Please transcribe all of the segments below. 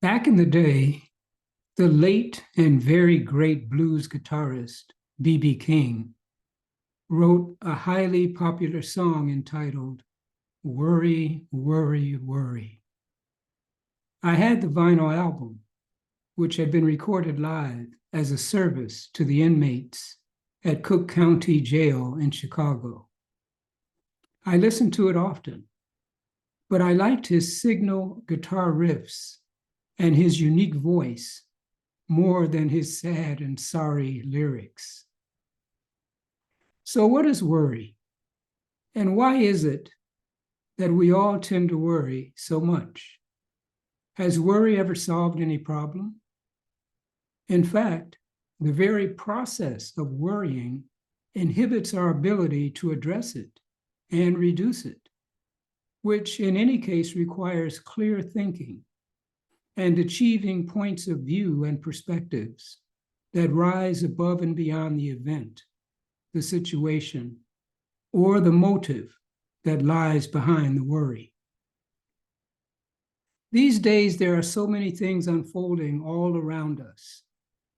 Back in the day, the late and very great blues guitarist B.B. King wrote a highly popular song entitled Worry, Worry, Worry. I had the vinyl album, which had been recorded live as a service to the inmates at Cook County Jail in Chicago. I listened to it often, but I liked his signal guitar riffs and his unique voice more than his sad and sorry lyrics. So, what is worry? And why is it that we all tend to worry so much? Has worry ever solved any problem? In fact, the very process of worrying inhibits our ability to address it and reduce it, which in any case requires clear thinking and achieving points of view and perspectives that rise above and beyond the event, the situation, or the motive that lies behind the worry. These days, there are so many things unfolding all around us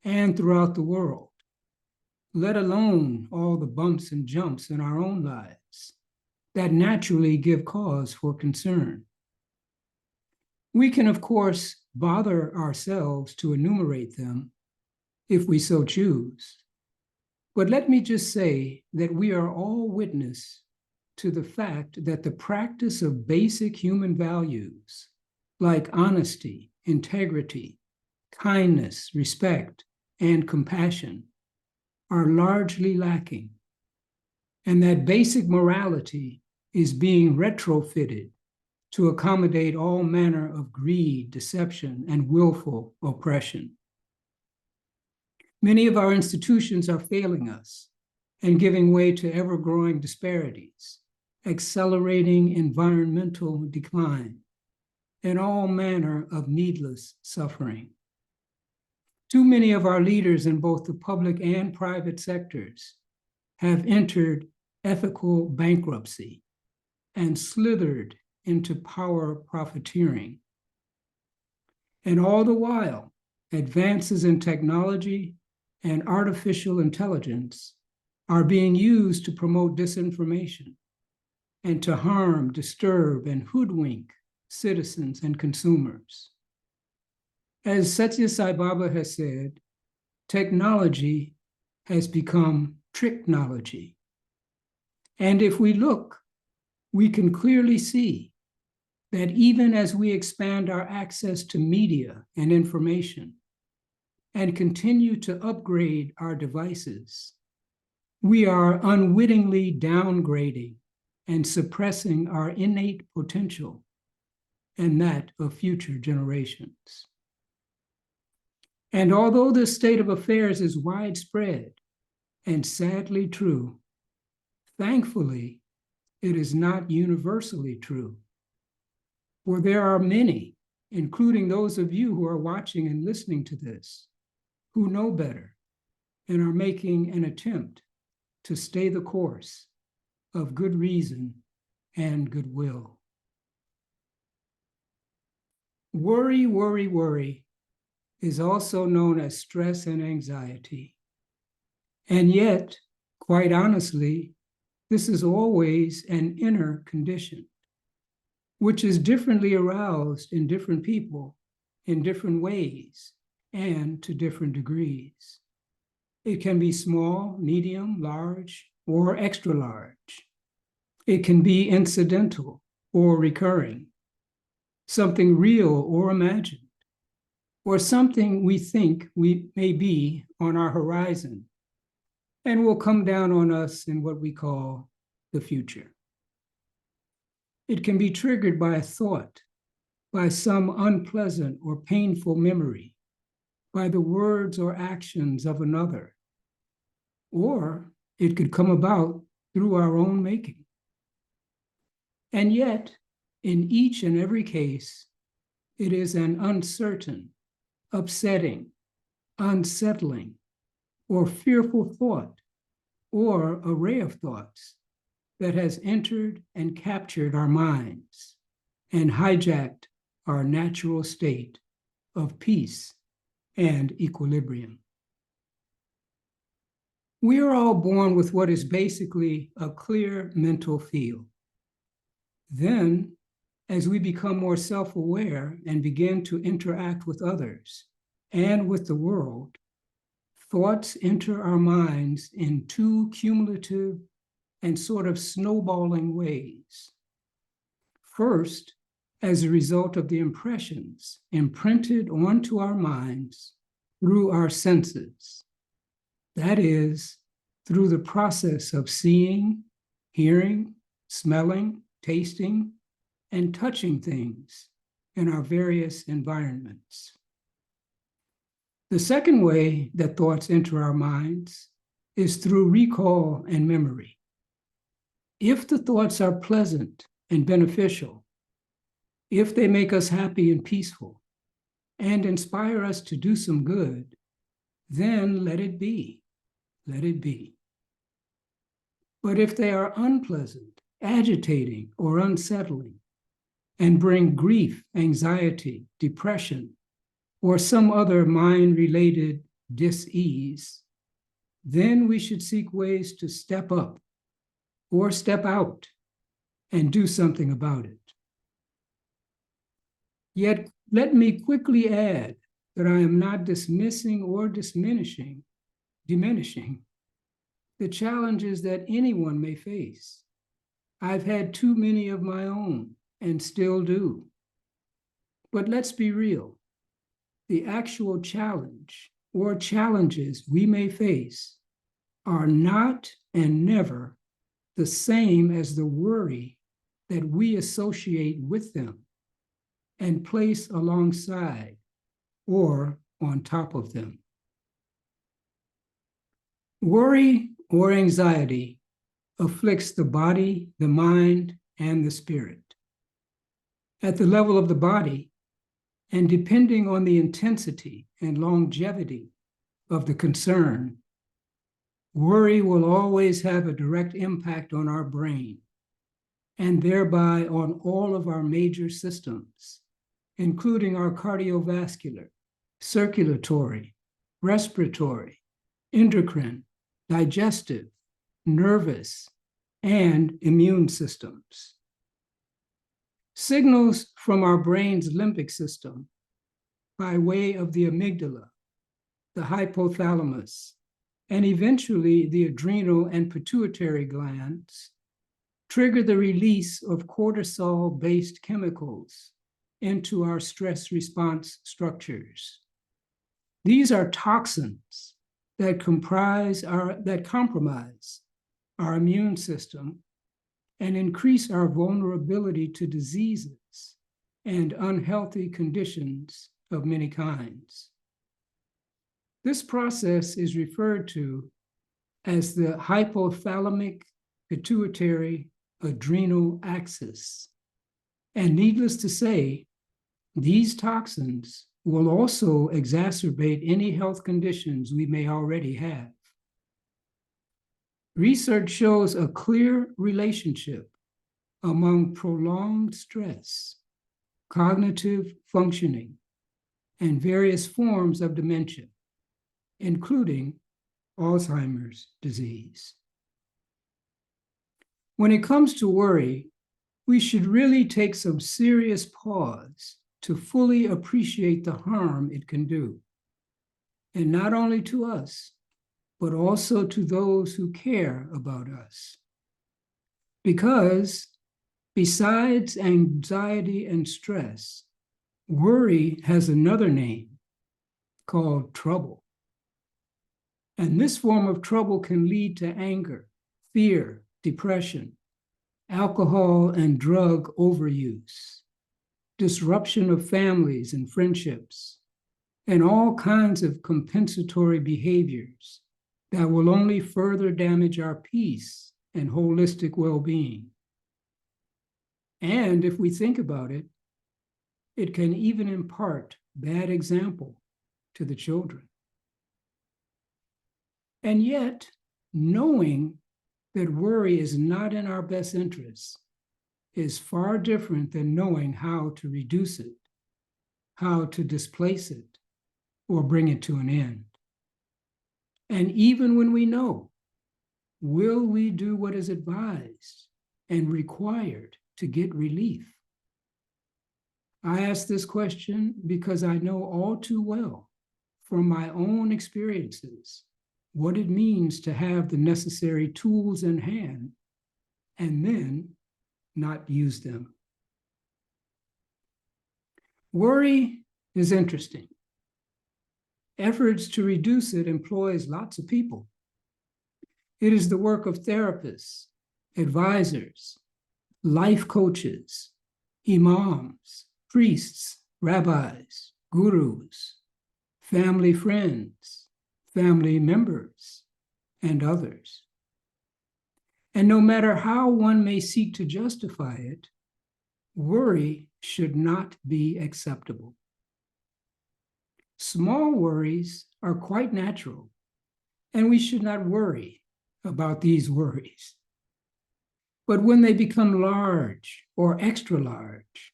and throughout the world, let alone all the bumps and jumps in our own lives that naturally give cause for concern. We can, of course, bother ourselves to enumerate them if we so choose. But let me just say that we are all witness to the fact that the practice of basic human values like honesty, integrity, kindness, respect, and compassion are largely lacking, and that basic morality is being retrofitted to accommodate all manner of greed, deception, and willful oppression. Many of our institutions are failing us and giving way to ever-growing disparities, accelerating environmental decline, and all manner of needless suffering. Too many of our leaders in both the public and private sectors have entered ethical bankruptcy and slithered into power profiteering. And all the while, advances in technology and artificial intelligence are being used to promote disinformation and to harm, disturb, and hoodwink citizens and consumers. As Satya Sai Baba has said, technology has become tricknology. And if we look, we can clearly see that even as we expand our access to media and information and continue to upgrade our devices, we are unwittingly downgrading and suppressing our innate potential and that of future generations. And although this state of affairs is widespread and sadly true, thankfully, it is not universally true. For there are many, including those of you who are watching and listening to this, who know better and are making an attempt to stay the course of good reason and goodwill. Worry, worry, worry is also known as stress and anxiety. And yet, quite honestly, this is always an inner condition, which is differently aroused in different people in different ways and to different degrees. It can be small, medium, large, or extra large. It can be incidental or recurring, something real or imagined, or something we think we may be on our horizon and will come down on us in what we call the future. It can be triggered by a thought, by some unpleasant or painful memory, by the words or actions of another, or it could come about through our own making. And yet, in each and every case, it is an uncertain, upsetting, unsettling, or fearful thought, or array of thoughts that has entered and captured our minds and hijacked our natural state of peace and equilibrium. We are all born with what is basically a clear mental field. Then, as we become more self-aware and begin to interact with others and with the world, thoughts enter our minds in two cumulative and sort of snowballing ways. First, as a result of the impressions imprinted onto our minds through our senses. That is, through the process of seeing, hearing, smelling, tasting, and touching things in our various environments. The second way that thoughts enter our minds is through recall and memory. If the thoughts are pleasant and beneficial, if they make us happy and peaceful, and inspire us to do some good, then let it be. Let it be. But if they are unpleasant, agitating, or unsettling, and bring grief, anxiety, depression, or some other mind-related dis-ease, then we should seek ways to step up or step out and do something about it. Yet, let me quickly add that I am not dismissing or diminishing the challenges that anyone may face. I've had too many of my own and still do. But let's be real. The actual challenge or challenges we may face are not and never the same as the worry that we associate with them and place alongside or on top of them. Worry or anxiety afflicts the body, the mind, and the spirit. At the level of the body, and depending on the intensity and longevity of the concern, worry will always have a direct impact on our brain and thereby on all of our major systems, including our cardiovascular, circulatory, respiratory, endocrine, digestive, nervous, and immune systems. Signals from our brain's limbic system by way of the amygdala, the hypothalamus, and eventually the adrenal and pituitary glands trigger the release of cortisol-based chemicals into our stress response structures. These are toxins that compromise our immune system and increase our vulnerability to diseases and unhealthy conditions of many kinds. This process is referred to as the hypothalamic pituitary adrenal axis. And needless to say, these toxins will also exacerbate any health conditions we may already have. Research shows a clear relationship among prolonged stress, cognitive functioning, and various forms of dementia, including Alzheimer's disease. When it comes to worry, we should really take some serious pause to fully appreciate the harm it can do, and not only to us, but also to those who care about us. Because besides anxiety and stress, worry has another name called trouble. And this form of trouble can lead to anger, fear, depression, alcohol and drug overuse, disruption of families and friendships, and all kinds of compensatory behaviors that will only further damage our peace and holistic well-being. And if we think about it, it can even impart bad example to the children. And yet, knowing that worry is not in our best interests is far different than knowing how to reduce it. how to displace it or bring it to an end. And even when we know, will we do what is advised and required to get relief? I ask this question because I know all too well from my own experiences what it means to have the necessary tools in hand and then not use them. Worry is interesting. Efforts to reduce it employs lots of people. It is the work of therapists, advisors, life coaches, imams, priests, rabbis, gurus, family friends, family members, and others. And no matter how one may seek to justify it, worry should not be acceptable. Small worries are quite natural, and we should not worry about these worries. But when they become large or extra large,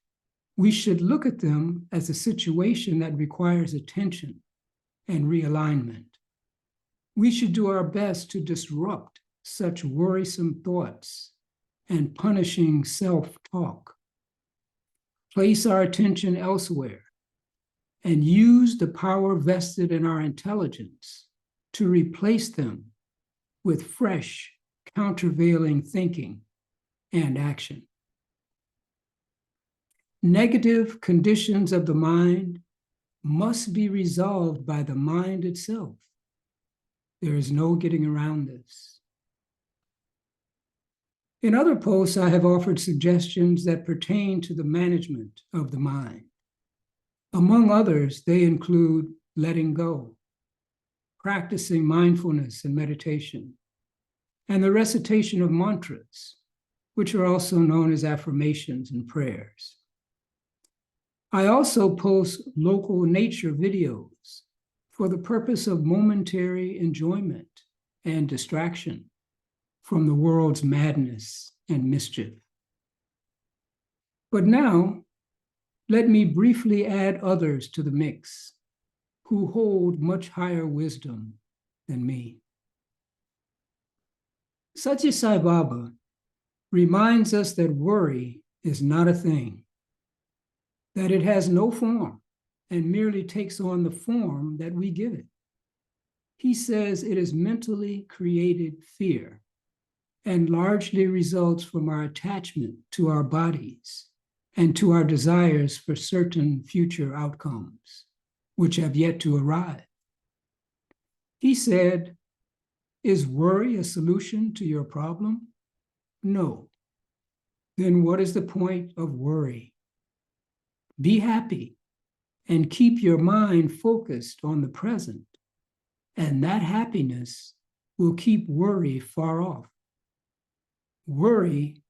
we should look at them as a situation that requires attention and realignment. We should do our best to disrupt such worrisome thoughts and punishing self-talk. Place our attention elsewhere and use the power vested in our intelligence to replace them with fresh, countervailing thinking and action. Negative conditions of the mind must be resolved by the mind itself. There is no getting around this. In other posts, I have offered suggestions that pertain to the management of the mind. Among others, they include letting go, practicing mindfulness and meditation, and the recitation of mantras, which are also known as affirmations and prayers. I also post local nature videos for the purpose of momentary enjoyment and distraction from the world's madness and mischief. But now, let me briefly add others to the mix who hold much higher wisdom than me. Satya Sai Baba reminds us that worry is not a thing, that it has no form and merely takes on the form that we give it. He says it is mentally created fear and largely results from our attachment to our bodies and to our desires for certain future outcomes, which have yet to arrive. He said, "Is worry a solution to your problem? No. Then what is the point of worry? Be happy and keep your mind focused on the present, and that happiness will keep worry far off. Worry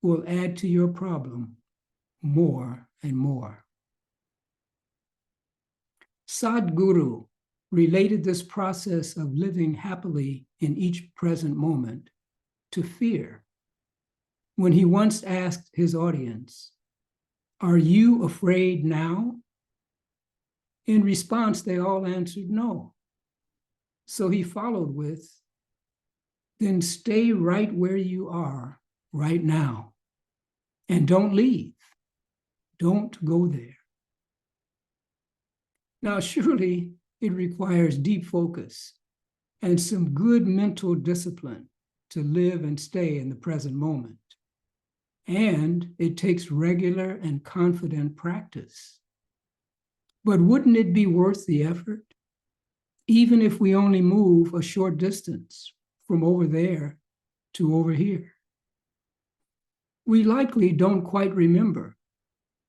will add to your problem more and more." Sadhguru related this process of living happily in each present moment to fear when he once asked his audience, "Are you afraid now?" In response, they all answered no. So he followed with, "Then stay right where you are right now and don't leave. Don't go there." Now, surely it requires deep focus and some good mental discipline to live and stay in the present moment. And it takes regular and confident practice. But wouldn't it be worth the effort, even if we only move a short distance from over there to over here? We likely don't quite remember,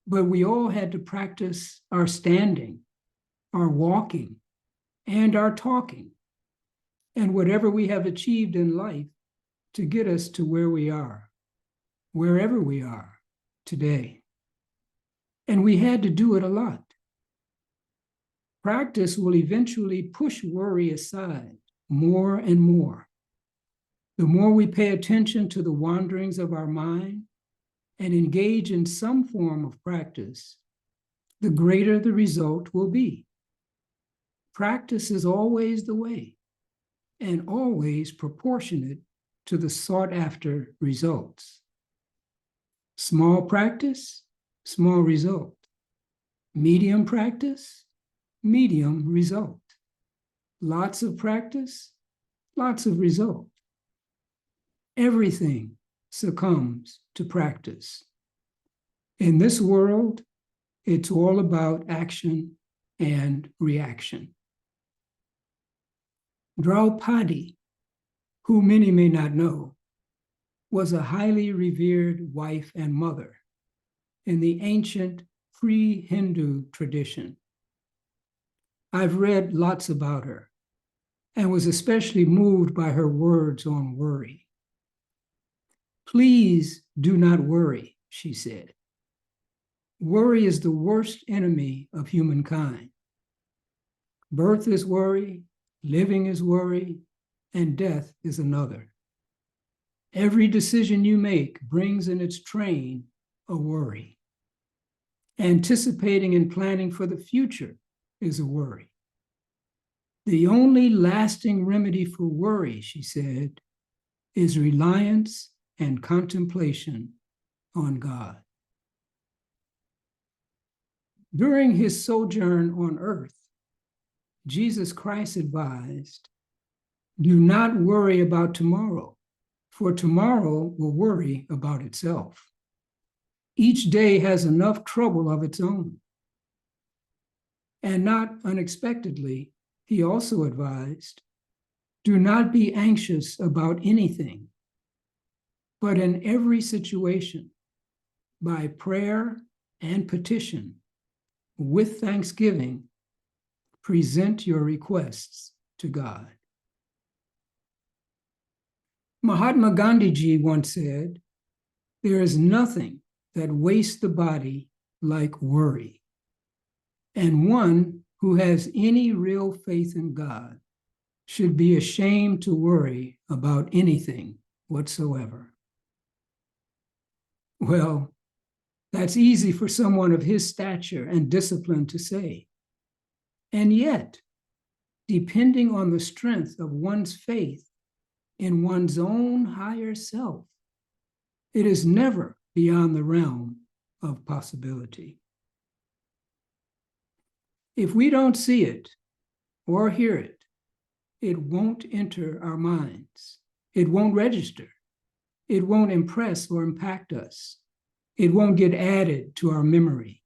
but we all had to practice our standing, our walking, and our talking, and whatever we have achieved in life to get us to where we are, wherever we are today. And we had to do it a lot. Practice will eventually push worry aside more and more. The more we pay attention to the wanderings of our mind and engage in some form of practice, the greater the result will be. Practice is always the way and always proportionate to the sought-after results. Small practice, small result. Medium practice, medium result. Lots of practice, lots of result. Everything succumbs to practice. In this world, it's all about action and reaction. Draupadi, who many may not know, was a highly revered wife and mother in the ancient pre-Hindu tradition. I've read lots about her and was especially moved by her words on worry. "Please do not worry," she said. "Worry is the worst enemy of humankind. Birth is worry, living is worry, and death is another. Every decision you make brings in its train a worry. Anticipating and planning for the future is a worry. The only lasting remedy for worry," she said, "is reliance and contemplation on God." During his sojourn on earth, Jesus Christ advised, "Do not worry about tomorrow, for tomorrow will worry about itself. Each day has enough trouble of its own." And not unexpectedly, he also advised, "Do not be anxious about anything, but in every situation, by prayer and petition, with thanksgiving, present your requests to God." Mahatma Gandhi once said, "There is nothing that wastes the body like worry. And one who has any real faith in God should be ashamed to worry about anything whatsoever." Well, that's easy for someone of his stature and discipline to say. And yet, depending on the strength of one's faith in one's own higher self, it is never beyond the realm of possibility. If we don't see it or hear it, it won't enter our minds. It won't register. It won't impress or impact us. It won't get added to our memory.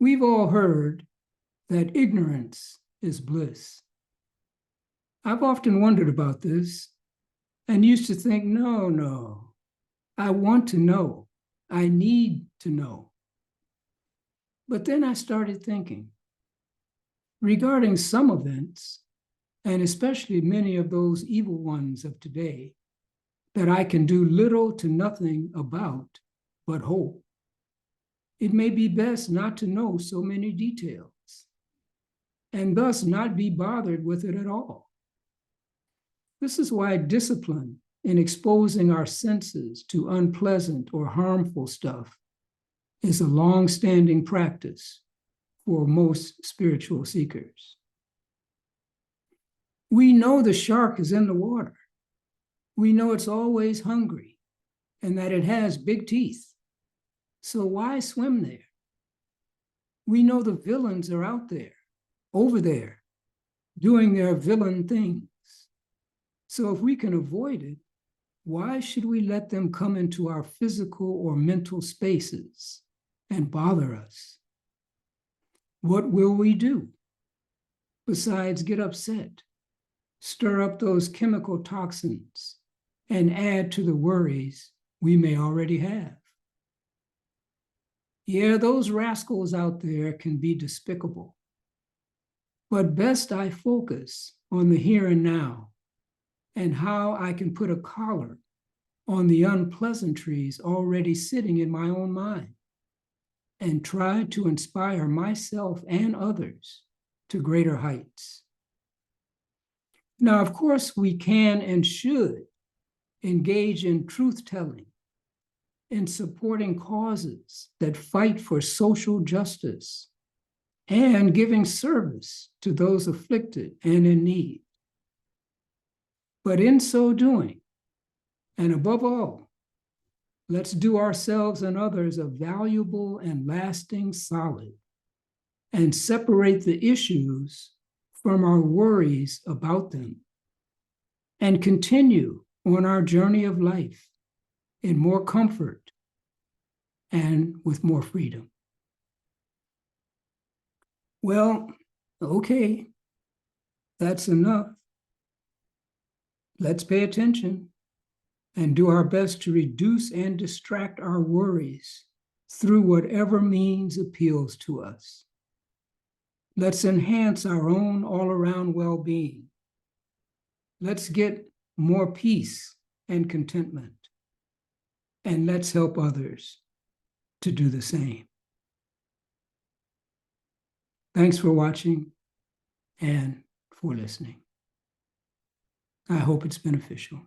We've all heard that ignorance is bliss. I've often wondered about this and used to think, no, I want to know. I need to know. But then I started thinking, regarding some events, and especially many of those evil ones of today, that I can do little to nothing about but hope, it may be best not to know so many details, and thus not be bothered with it at all. This is why discipline in exposing our senses to unpleasant or harmful stuff is a long-standing practice for most spiritual seekers. We know the shark is in the water. We know it's always hungry and that it has big teeth. So why swim there? We know the villains are out there, over there, doing their villain things. So if we can avoid it, why should we let them come into our physical or mental spaces and bother us? What will we do besides get upset, stir up those chemical toxins, and add to the worries we may already have? Yeah, those rascals out there can be despicable, but best I focus on the here and now and how I can put a collar on the unpleasantries already sitting in my own mind and try to inspire myself and others to greater heights. Now, of course, we can and should engage in truth-telling in supporting causes that fight for social justice and giving service to those afflicted and in need. But in so doing, and above all, let's do ourselves and others a valuable and lasting solid and separate the issues from our worries about them and continue on our journey of life in more comfort and with more freedom. Well, okay, that's enough. Let's pay attention and do our best to reduce and distract our worries through whatever means appeals to us. Let's enhance our own all-around well-being. Let's get more peace and contentment. And let's help others to do the same. Thanks for watching and for listening. I hope it's beneficial.